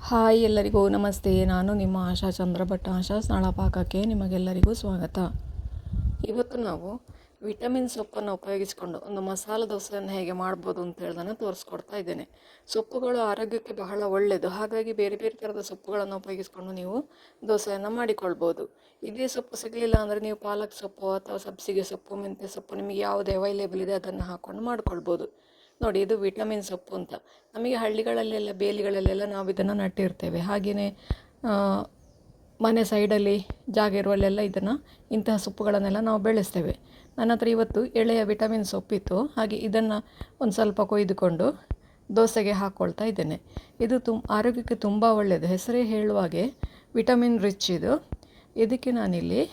Hi ಎಲ್ಲರಿಗೂ ನಮಸ್ತೆ. ನಾನು ನಿಮ್ಮ ಆಶಾ ಚಂದ್ರಭಟ್ಟ. ಆಶಾ ಸ್ನಾಳ ಪಾಕಕ್ಕೆ ನಿಮಗೆಲ್ಲರಿಗೂ ಸ್ವಾಗತ. ಇವತ್ತು ನಾವು ವಿಟಮಿನ್ ಸೊಪ್ಪನ್ನು ಉಪಯೋಗಿಸಿಕೊಂಡು ಒಂದು ಮಸಾಲೆ ದೋಸೆಯನ್ನು ಹೇಗೆ ಮಾಡ್ಬೋದು ಅಂತ ಹೇಳೋದನ್ನು ತೋರಿಸ್ಕೊಡ್ತಾ ಇದ್ದೇನೆ. ಸೊಪ್ಪುಗಳು ಆರೋಗ್ಯಕ್ಕೆ ಬಹಳ ಒಳ್ಳೆಯದು. ಹಾಗಾಗಿ ಬೇರೆ ಬೇರೆ ಥರದ ಸೊಪ್ಪುಗಳನ್ನು ಉಪಯೋಗಿಸ್ಕೊಂಡು ನೀವು ದೋಸೆಯನ್ನು ಮಾಡಿಕೊಳ್ಬೋದು. ಇದೇ ಸೊಪ್ಪು ಸಿಗಲಿಲ್ಲ ಅಂದರೆ ನೀವು ಪಾಲಕ್ ಸೊಪ್ಪು ಅಥವಾ ಸಬ್ಸಿಗೆ ಸೊಪ್ಪು, ಮೆಂತ್ಯ ಸೊಪ್ಪು, ನಿಮಗೆ ಯಾವುದು ಅವೈಲೇಬಲ್ ಇದೆ ಅದನ್ನು ಹಾಕ್ಕೊಂಡು ಮಾಡ್ಕೊಳ್ಬೋದು. ನೋಡಿ, ಇದು ವಿಟಮಿನ್ ಸೊಪ್ಪು ಅಂತ. ನಮಗೆ ಹಳ್ಳಿಗಳಲ್ಲೆಲ್ಲ ಬೇಲಿಗಳಲ್ಲೆಲ್ಲ ನಾವು ಇದನ್ನು ನಟ್ಟಿರ್ತೇವೆ. ಹಾಗೆಯೇ ಮನೆ ಸೈಡಲ್ಲಿ ಜಾಗ ಇರುವಲ್ಲೆಲ್ಲ ಇಂತಹ ಸೊಪ್ಪುಗಳನ್ನೆಲ್ಲ ನಾವು ಬೆಳೆಸ್ತೇವೆ. ನನ್ನ ಹತ್ರ ಇವತ್ತು ಎಳೆಯ ವಿಟಮಿನ್ ಸೊಪ್ಪಿತ್ತು. ಹಾಗೆ ಇದನ್ನು ಒಂದು ಸ್ವಲ್ಪ ಕೊಯ್ದುಕೊಂಡು ದೋಸೆಗೆ ಹಾಕ್ಕೊಳ್ತಾ ಇದ್ದೇನೆ. ಇದು ಆರೋಗ್ಯಕ್ಕೆ ತುಂಬ ಒಳ್ಳೆಯದು. ಹೆಸರೇ ಹೇಳುವಾಗೆ ವಿಟಮಿನ್ ರಿಚ್ ಇದು. ಇದಕ್ಕೆ ನಾನಿಲ್ಲಿ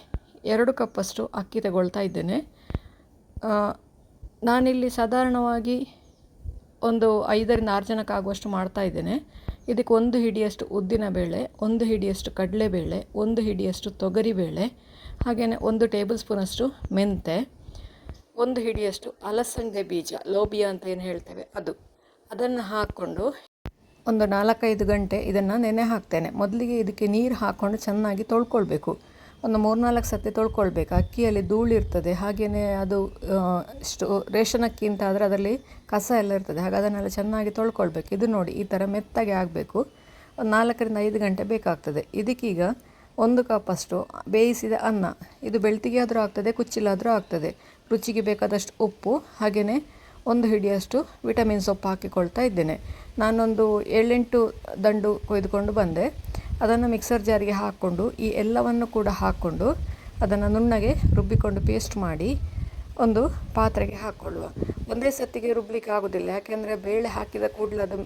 2 ಕಪ್ಪಷ್ಟು ಅಕ್ಕಿ ತಗೊಳ್ತಾ ಇದ್ದೇನೆ. ನಾನಿಲ್ಲಿ ಸಾಧಾರಣವಾಗಿ ಒಂದು 5ರಿಂದ 6 ಜನಕ್ಕೆ ಆಗುವಷ್ಟು ಮಾಡ್ತಾ ಇದ್ದೇನೆ. ಇದಕ್ಕೆ 1 ಹಿಡಿಯಷ್ಟು ಉದ್ದಿನಬೇಳೆ, 1 ಹಿಡಿಯಷ್ಟು ಕಡಲೆಬೇಳೆ, 1 ಹಿಡಿಯಷ್ಟು ತೊಗರಿಬೇಳೆ, ಹಾಗೆಯೇ 1 ಟೇಬಲ್ ಸ್ಪೂನಷ್ಟು ಮೆಂತೆ, 1 ಹಿಡಿಯಷ್ಟು ಅಲಸಂದೆ ಬೀಜ, ಲೋಬಿಯಾ ಅಂತ ಏನು ಹೇಳ್ತೇವೆ ಅದನ್ನು ಹಾಕ್ಕೊಂಡು ಒಂದು 4-5 ಗಂಟೆ ಇದನ್ನು ನೆನೆ ಹಾಕ್ತೇನೆ. ಮೊದಲಿಗೆ ಇದಕ್ಕೆ ನೀರು ಹಾಕ್ಕೊಂಡು ಚೆನ್ನಾಗಿ ತೊಳ್ಕೊಳ್ಬೇಕು. ಒಂದು 3-4 ಸತಿ ತೊಳ್ಕೊಳ್ಬೇಕು. ಅಕ್ಕಿಯಲ್ಲಿ ಧೂಳಿರ್ತದೆ. ಹಾಗೆಯೇ ಅದು ರೇಷನ್ ಅಕ್ಕಿ ಅಂತ ಆದರೆ ಅದರಲ್ಲಿ ಕಸ ಎಲ್ಲ ಇರ್ತದೆ. ಹಾಗೆ ಅದನ್ನೆಲ್ಲ ಚೆನ್ನಾಗಿ ತೊಳ್ಕೊಳ್ಬೇಕು. ಇದು ನೋಡಿ, ಈ ಥರ ಮೆತ್ತಗೆ ಆಗಬೇಕು. ಒಂದು 4ರಿಂದ 5 ಗಂಟೆ ಬೇಕಾಗ್ತದೆ. ಇದಕ್ಕೀಗ 1 ಕಪ್ಪಷ್ಟು ಬೇಯಿಸಿದ ಅನ್ನ, ಇದು ಬೆಳ್ತಿಗೆ ಆದರೂ ಆಗ್ತದೆ, ಕುಚ್ಚಿಲಾದರೂ ಆಗ್ತದೆ. ರುಚಿಗೆ ಬೇಕಾದಷ್ಟು ಉಪ್ಪು, ಹಾಗೆಯೇ 1 ಹಿಡಿಯಷ್ಟು ವಿಟಮಿನ್ ಸೊಪ್ಪು ಹಾಕಿಕೊಳ್ತಾ ಇದ್ದೇನೆ. ನಾನೊಂದು 7-8 ದಂಡು ಕೊಯ್ದುಕೊಂಡು ಬಂದೆ. ಅದನ್ನು ಮಿಕ್ಸರ್ ಜಾರಿಗೆ ಹಾಕ್ಕೊಂಡು ಈ ಎಲ್ಲವನ್ನು ಕೂಡ ಹಾಕ್ಕೊಂಡು ಅದನ್ನು ನುಣ್ಣಗೆ ರುಬ್ಬಿಕೊಂಡು ಪೇಸ್ಟ್ ಮಾಡಿ ಒಂದು ಪಾತ್ರೆಗೆ ಹಾಕ್ಕೊಳ್ಳುವ. ಒಂದೇ ಸತ್ತಿಗೆ ರುಬ್ಬಲಿಕ್ಕೆ ಆಗೋದಿಲ್ಲ. ಯಾಕೆಂದರೆ ಬೇಳೆ ಹಾಕಿದ ಕೂಡಲೇ ಅದು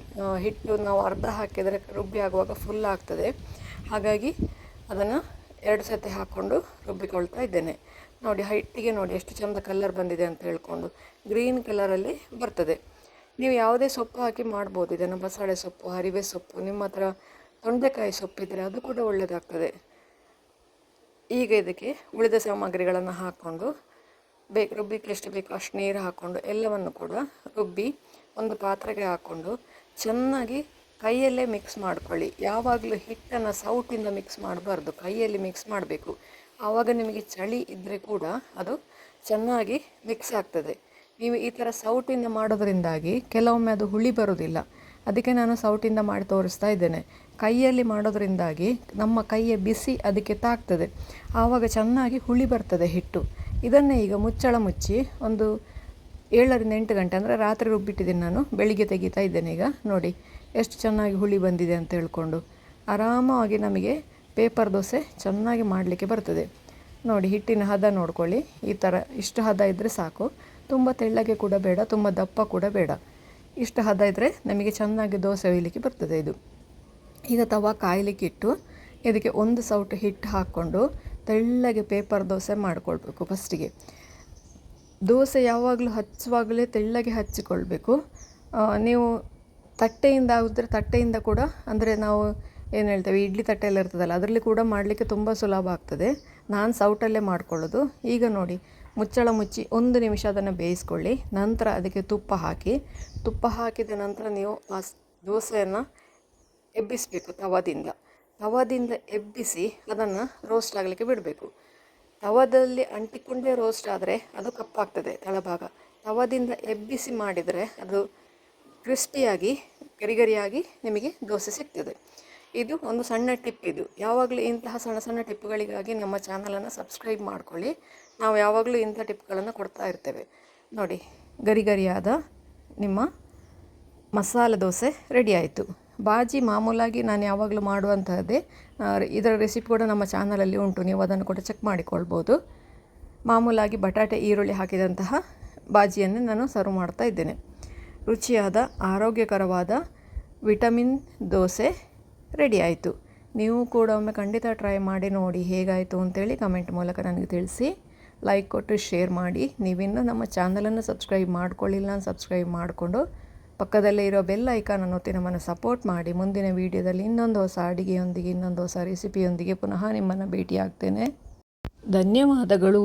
ಹಿಟ್ಟು ನಾವು ಅರ್ಧ ಹಾಕಿದರೆ ರುಬ್ಬಿ ಆಗುವಾಗ ಫುಲ್ ಆಗ್ತದೆ. ಹಾಗಾಗಿ ಅದನ್ನು 2 ಸತಿ ಹಾಕ್ಕೊಂಡು ರುಬ್ಬಿಕೊಳ್ತಾ ಇದ್ದೇನೆ. ನೋಡಿ, ಹಿಟ್ಟಿಗೆ ನೋಡಿ ಎಷ್ಟು ಚೆಂದ ಕಲರ್ ಬಂದಿದೆ ಅಂತ ಹೇಳ್ಕೊಂಡು. ಗ್ರೀನ್ ಕಲರಲ್ಲಿ ಬರ್ತದೆ. ನೀವು ಯಾವುದೇ ಸೊಪ್ಪು ಹಾಕಿ ಮಾಡ್ಬೋದು ಇದನ್ನು. ಬಸಳೆ ಸೊಪ್ಪು, ಹರಿವೆ ಸೊಪ್ಪು, ನಿಮ್ಮ ಹತ್ರ ತೊಂಡೆಕಾಯಿ ಸೊಪ್ಪಿದ್ರೆ ಅದು ಕೂಡ ಒಳ್ಳೆಯದಾಗ್ತದೆ. ಈಗ ಇದಕ್ಕೆ ಉಳಿದ ಸಾಮಗ್ರಿಗಳನ್ನು ಹಾಕ್ಕೊಂಡು ರುಬ್ಬಿಕ್ಕೆ ಎಷ್ಟು ಬೇಕು ಅಷ್ಟು ನೀರು ಹಾಕ್ಕೊಂಡು ಎಲ್ಲವನ್ನು ಕೂಡ ರುಬ್ಬಿ ಒಂದು ಪಾತ್ರೆಗೆ ಹಾಕ್ಕೊಂಡು ಚೆನ್ನಾಗಿ ಕೈಯಲ್ಲೇ ಮಿಕ್ಸ್ ಮಾಡ್ಕೊಳ್ಳಿ. ಯಾವಾಗಲೂ ಹಿಟ್ಟನ್ನು ಸೌಟಿಂದ ಮಿಕ್ಸ್ ಮಾಡಬಾರ್ದು, ಕೈಯಲ್ಲಿ ಮಿಕ್ಸ್ ಮಾಡಬೇಕು. ಆವಾಗ ನಿಮಗೆ ಚಳಿ ಇದ್ದರೆ ಕೂಡ ಅದು ಚೆನ್ನಾಗಿ ಮಿಕ್ಸ್ ಆಗ್ತದೆ. ನೀವು ಈ ಥರ ಸೌಟಿಂದ ಮಾಡೋದ್ರಿಂದಾಗಿ ಕೆಲವೊಮ್ಮೆ ಅದು ಹುಳಿ ಬರೋದಿಲ್ಲ. ಅದಕ್ಕೆ ನಾನು ಸೌಟಿಂದ ಮಾಡಿ ತೋರಿಸ್ತಾ ಇದ್ದೇನೆ. ಕೈಯಲ್ಲಿ ಮಾಡೋದ್ರಿಂದಾಗಿ ನಮ್ಮ ಕೈಯ ಬಿಸಿ ಅದಕ್ಕೆ ತಾಗ್ತದೆ. ಆವಾಗ ಚೆನ್ನಾಗಿ ಹುಳಿ ಬರ್ತದೆ ಹಿಟ್ಟು. ಇದನ್ನೇ ಈಗ ಮುಚ್ಚಳ ಮುಚ್ಚಿ ಒಂದು 7ರಿಂದ 8 ಗಂಟೆ, ಅಂದರೆ ರಾತ್ರಿ ರುಬ್ಬಿಟ್ಟಿದ್ದೀನಿ ನಾನು, ಬೆಳಿಗ್ಗೆ ತೆಗಿತಾ ಇದ್ದೇನೆ. ಈಗ ನೋಡಿ ಎಷ್ಟು ಚೆನ್ನಾಗಿ ಹುಳಿ ಬಂದಿದೆ ಅಂತ ಹೇಳ್ಕೊಂಡು. ಆರಾಮವಾಗಿ ನಮಗೆ ಪೇಪರ್ ದೋಸೆ ಚೆನ್ನಾಗಿ ಮಾಡಲಿಕ್ಕೆ ಬರ್ತದೆ. ನೋಡಿ, ಹಿಟ್ಟಿನ ಹದ ನೋಡ್ಕೊಳ್ಳಿ. ಈ ಥರ ಇಷ್ಟು ಹದ ಇದ್ದರೆ ಸಾಕು. ತುಂಬ ತೆಳ್ಳಗೆ ಕೂಡ ಬೇಡ, ತುಂಬ ದಪ್ಪ ಕೂಡ ಬೇಡ. ಇಷ್ಟು ಹದ ಇದ್ದರೆ ನಮಗೆ ಚೆನ್ನಾಗಿ ದೋಸೆ ಒಯ್ಯಲಿಕ್ಕೆ ಬರ್ತದೆ ಇದು. ಈಗ ತವ ಕಾಯಲಿಕ್ಕೆ ಇಟ್ಟು ಇದಕ್ಕೆ 1 ಸೌಟು ಹಿಟ್ಟು ಹಾಕ್ಕೊಂಡು ತೆಳ್ಳಗೆ ಪೇಪರ್ ದೋಸೆ ಮಾಡಿಕೊಳ್ಬೇಕು. ಫಸ್ಟಿಗೆ ದೋಸೆ ಯಾವಾಗಲೂ ಹಚ್ಚುವಾಗಲೇ ತೆಳ್ಳಗೆ ಹಚ್ಚಿಕೊಳ್ಬೇಕು. ನೀವು ತಟ್ಟೆಯಿಂದ ಆಗಿದ್ರೆ ತಟ್ಟೆಯಿಂದ ಕೂಡ, ಅಂದರೆ ನಾವು ಏನು ಹೇಳ್ತೇವೆ ಇಡ್ಲಿ ತಟ್ಟೆ ಎಲ್ಲ ಇರ್ತದಲ್ಲ, ಅದರಲ್ಲಿ ಕೂಡ ಮಾಡಲಿಕ್ಕೆ ತುಂಬ ಸುಲಭ ಆಗ್ತದೆ. ನಾನು ಸೌಟಲ್ಲೇ ಮಾಡ್ಕೊಳ್ಳೋದು. ಈಗ ನೋಡಿ, ಮುಚ್ಚಳ ಮುಚ್ಚಿ 1 ನಿಮಿಷ ಅದನ್ನು ಬೇಯಿಸ್ಕೊಳ್ಳಿ. ನಂತರ ಅದಕ್ಕೆ ತುಪ್ಪ ಹಾಕಿದ ನಂತರ ನೀವು ಆ ದೋಸೆಯನ್ನು ಎಬ್ಬಿಸಬೇಕು. ತವದಿಂದ ಎಬ್ಬಿಸಿ ಅದನ್ನು ರೋಸ್ಟ್ ಆಗಲಿಕ್ಕೆ ಬಿಡಬೇಕು. ತವದಲ್ಲಿ ಅಂಟಿಕೊಂಡೇ ರೋಸ್ಟ್ ಆದರೆ ಅದು ಕಪ್ಪಾಗ್ತದೆ ತಳಭಾಗ. ತವದಿಂದ ಎಬ್ಬಿಸಿ ಮಾಡಿದರೆ ಅದು ಕ್ರಿಸ್ಪಿಯಾಗಿ ಗರಿಗರಿಯಾಗಿ ನಿಮಗೆ ದೋಸೆ ಸಿಗ್ತದೆ. ಇದು ಒಂದು ಸಣ್ಣ ಟಿಪ್. ಇದು ಯಾವಾಗಲೂ ಇಂತಹ ಸಣ್ಣ ಸಣ್ಣ ಟಿಪ್ಗಳಿಗಾಗಿ ನಮ್ಮ ಚಾನಲನ್ನು ಸಬ್ಸ್ಕ್ರೈಬ್ ಮಾಡ್ಕೊಳ್ಳಿ. ನಾವು ಯಾವಾಗಲೂ ಇಂಥ ಟಿಪ್ಗಳನ್ನು ಕೊಡ್ತಾ ಇರ್ತೇವೆ. ನೋಡಿ, ಗರಿಗರಿಯಾದ ನಿಮ್ಮ ಮಸಾಲೆ ದೋಸೆ ರೆಡಿ ಆಯಿತು. ಬಾಜಿ ಮಾಮೂಲಾಗಿ ನಾನು ಯಾವಾಗಲೂ ಮಾಡುವಂತಹದ್ದೇ. ಇದರ ರೆಸಿಪಿ ಕೂಡ ನಮ್ಮ ಚಾನಲಲ್ಲಿ ಉಂಟು, ನೀವು ಅದನ್ನು ಕೂಡ ಚೆಕ್ ಮಾಡಿಕೊಳ್ಬೋದು. ಮಾಮೂಲಾಗಿ ಬಟಾಟೆ ಈರುಳ್ಳಿ ಹಾಕಿದಂತಹ ಬಾಜಿಯನ್ನೇ ನಾನು ಸರ್ವ್ ಮಾಡ್ತಾ ಇದ್ದೇನೆ. ರುಚಿಯಾದ ಆರೋಗ್ಯಕರವಾದ ವಿಟಮಿನ್ ದೋಸೆ ರೆಡಿ ಆಯಿತು. ನೀವು ಕೂಡ ಒಮ್ಮೆ ಖಂಡಿತ ಟ್ರೈ ಮಾಡಿ ನೋಡಿ ಹೇಗಾಯಿತು ಅಂತೇಳಿ ಕಮೆಂಟ್ ಮೂಲಕ ನನಗೆ ತಿಳಿಸಿ. ಲೈಕ್ ಕೊಟ್ಟು ಶೇರ್ ಮಾಡಿ. ನೀವಿನ್ನೂ ನಮ್ಮ ಚಾನಲನ್ನು ಸಬ್ಸ್ಕ್ರೈಬ್ ಮಾಡ್ಕೊಳ್ಳಿಲ್ಲ, ಸಬ್ಸ್ಕ್ರೈಬ್ ಮಾಡಿಕೊಂಡು ಪಕ್ಕದಲ್ಲೇ ಇರೋ ಬೆಲ್ ಐಕಾನನ್ನು ಒತ್ತಿ ನಮ್ಮನ್ನು ಸಪೋರ್ಟ್ ಮಾಡಿ. ಮುಂದಿನ ವೀಡಿಯೋದಲ್ಲಿ ಇನ್ನೊಂದು ಹೊಸ ಅಡುಗೆಯೊಂದಿಗೆ, ಇನ್ನೊಂದು ಹೊಸ ರೆಸಿಪಿಯೊಂದಿಗೆ ಪುನಃ ನಿಮ್ಮನ್ನು ಭೇಟಿಯಾಗ್ತೇನೆ. ಧನ್ಯವಾದಗಳು.